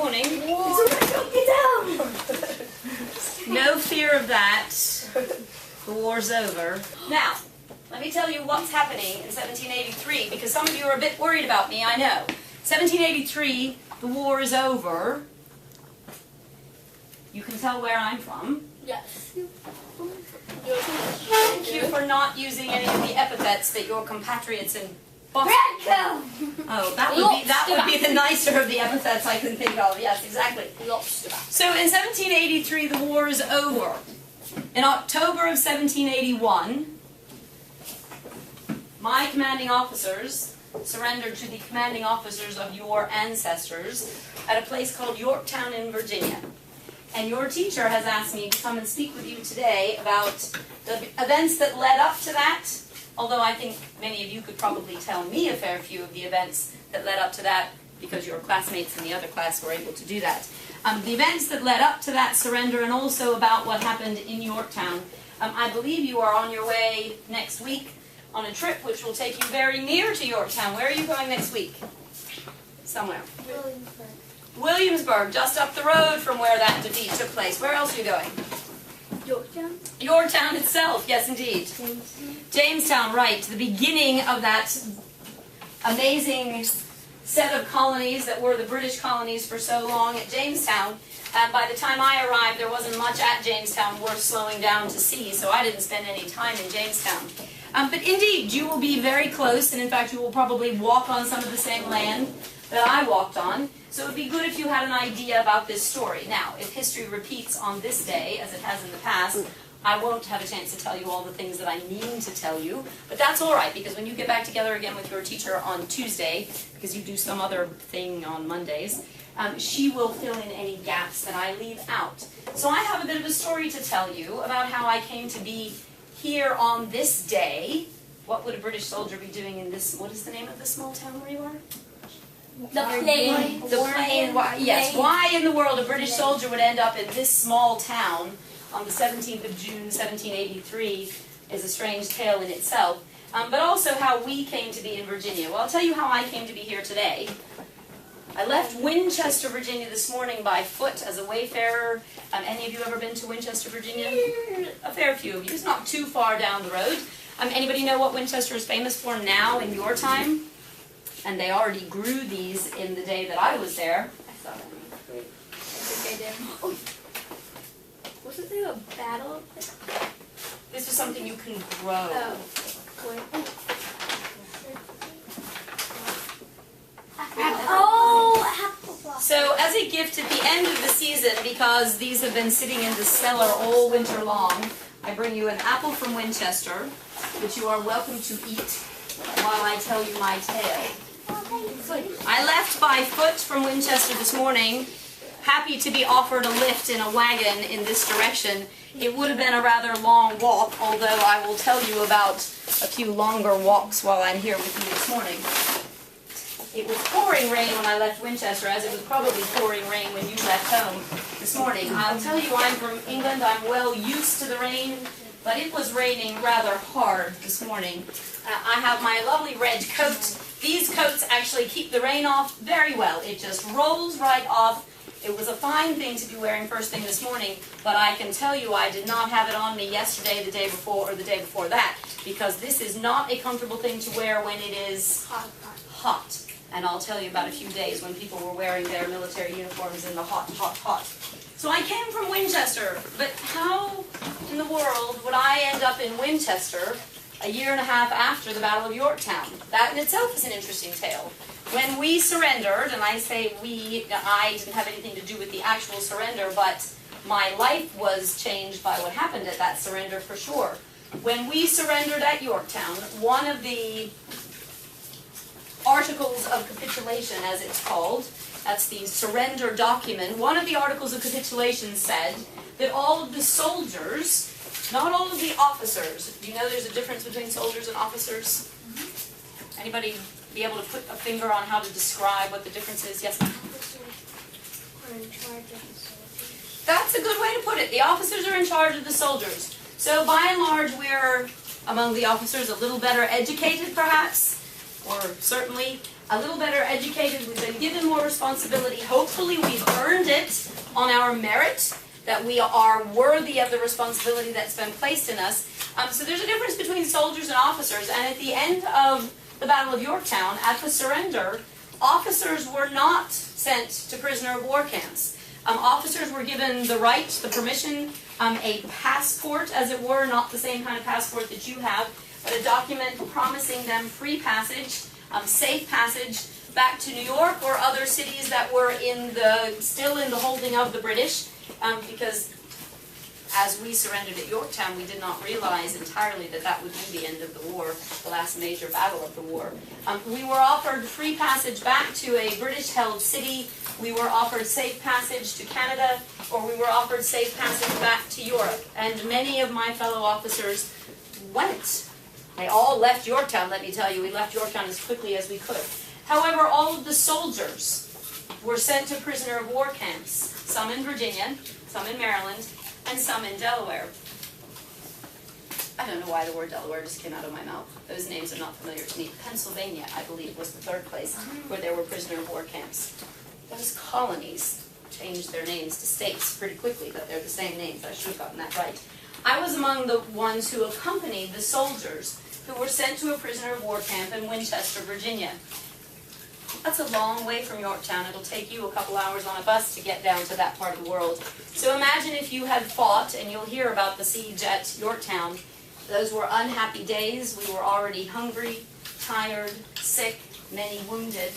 morning. Whoa. Get down! No fear of that. The war's over. Now, let me tell you what's happening in 1783, because some of you are a bit worried about me, I know. 1783, the war is over. You can tell where I'm from. Yes. Thank you for not using any of the epithets that your compatriots in Boston... Oh, that would be the nicer of the epithets I can think of. Yes, exactly. So in 1783, the war is over. In October of 1781, my commanding officers surrendered to the commanding officers of your ancestors at a place called Yorktown in Virginia. And your teacher has asked me to come and speak with you today about the events that led up to that, although I think many of you could probably tell me a fair few of the events that led up to that, because your classmates in the other class were able to do that. The events that led up to that surrender, and also about what happened in Yorktown. I believe you are on your way next week on a trip which will take you very near to Yorktown. Where are you going next week? Somewhere. Williamsburg, just up the road from where that defeat took place. Where else are you going? Yorktown? Yorktown itself, yes indeed. Jamestown, right. The beginning of that amazing set of colonies that were the British colonies for so long at Jamestown. By the time I arrived, there wasn't much at Jamestown worth slowing down to see, so I didn't spend any time in Jamestown. But indeed, you will be very close, and in fact you will probably walk on some of the same land that I walked on. So it would be good if you had an idea about this story. Now, if history repeats on this day, as it has in the past, I won't have a chance to tell you all the things that I mean to tell you, but that's all right, because when you get back together again with your teacher on Tuesday, because you do some other thing on Mondays, she will fill in any gaps that I leave out. So I have a bit of a story to tell you about how I came to be here on this day. What would a British soldier be doing in this, what is the name of the small town where you are? The plane. The plane, yes. Why in the world a British soldier would end up in this small town on the 17th of June, 1783 is a strange tale in itself. But also how we came to be in Virginia. Well, I'll tell you how I came to be here today. I left Winchester, Virginia this morning by foot as a wayfarer. Any of you ever been to Winchester, Virginia? A fair few of you. It's not too far down the road. Anybody know what Winchester is famous for now in your time? And they already grew these in the day that I was there. I thought Wasn't there a battle? this is something you can grow. So as a gift at the end of the season, because these have been sitting in the cellar all winter long, I bring you an apple from Winchester, which you are welcome to eat while I tell you my tale. I left by foot from Winchester this morning, happy to be offered a lift in a wagon in this direction. It would have been a rather long walk, although I will tell you about a few longer walks while I'm here with you this morning. It was pouring rain when I left Winchester, as it was probably pouring rain when you left home this morning. I'll tell you, I'm from England. I'm well used to the rain, but it was raining rather hard this morning. I have my lovely red coat. These coats actually keep the rain off very well. It just rolls right off. It was a fine thing to be wearing first thing this morning, but I can tell you I did not have it on me yesterday, the day before, or the day before that, because this is not a comfortable thing to wear when it is hot. And I'll tell you about a few days when people were wearing their military uniforms in the hot, hot, hot. So I came from Winchester, but how in the world would I end up in Winchester a year and a half after the Battle of Yorktown? That in itself is an interesting tale. When we surrendered, and I say we, I didn't have anything to do with the actual surrender, but my life was changed by what happened at that surrender for sure. When we surrendered at Yorktown, one of the Articles of Capitulation, as it's called, that's the surrender document, one of the Articles of Capitulation said that all of the soldiers, not all of the officers, do you know there's a difference between soldiers and officers? Anybody be able to put a finger on how to describe what the difference is? Yes, ma'am? Are in charge of the soldiers. That's a good way to put it. The officers are in charge of the soldiers. So by and large, we're, among the officers, a little better educated, perhaps, or We're certainly a little better educated. We've been given more responsibility. Hopefully we've earned it on our merit, that we are worthy of the responsibility that's been placed in us. So there's a difference between soldiers and officers, and at the end of the Battle of Yorktown, at the surrender, officers were not sent to prisoner of war camps. Officers were given the right, the permission, a passport, as it were, not the same kind of passport that you have, but a document promising them free passage, safe passage back to New York or other cities that were still in the holding of the British, because as we surrendered at Yorktown, we did not realize entirely that that would be the end of the war, the last major battle of the war. We were offered free passage back to a British-held city. We were offered safe passage to Canada, or we were offered safe passage back to Europe. And many of my fellow officers went. They all left Yorktown, let me tell you. We left Yorktown as quickly as we could. However, all of the soldiers were sent to prisoner of war camps, some in Virginia, some in Maryland, and some in Delaware. I don't know why the word Delaware just came out of my mouth. Those names are not familiar to me. Pennsylvania, I believe, was the third place where there were prisoner of war camps. Those colonies changed their names to states pretty quickly, but they're the same names. I should have gotten that right. I was among the ones who accompanied the soldiers who were sent to a prisoner of war camp in Winchester, Virginia. That's a long way from Yorktown. It'll take you a couple hours on a bus to get down to that part of the world. So imagine if you had fought, and you'll hear about the siege at Yorktown. Those were unhappy days. We were already hungry, tired, sick, many wounded,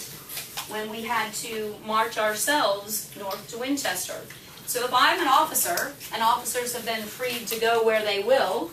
when we had to march ourselves north to Winchester. So if I'm an officer, and officers have been freed to go where they will,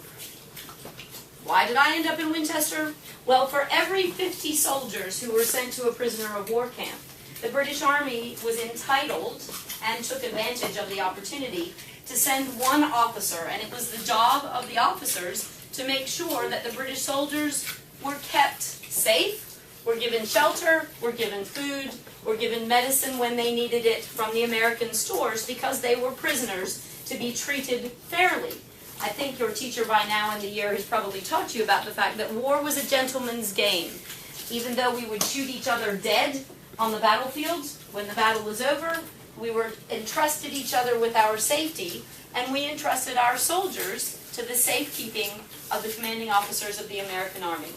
why did I end up in Winchester? Well, for every 50 soldiers who were sent to a prisoner of war camp, the British Army was entitled and took advantage of the opportunity to send one officer, and it was the job of the officers to make sure that the British soldiers were kept safe, were given shelter, were given food, were given medicine when they needed it from the American stores, because they were prisoners to be treated fairly. I think your teacher by now in the year has probably taught you about the fact that war was a gentleman's game. Even though we would shoot each other dead on the battlefield, when the battle was over, we were entrusted each other with our safety, and we entrusted our soldiers to the safekeeping of the commanding officers of the American Army.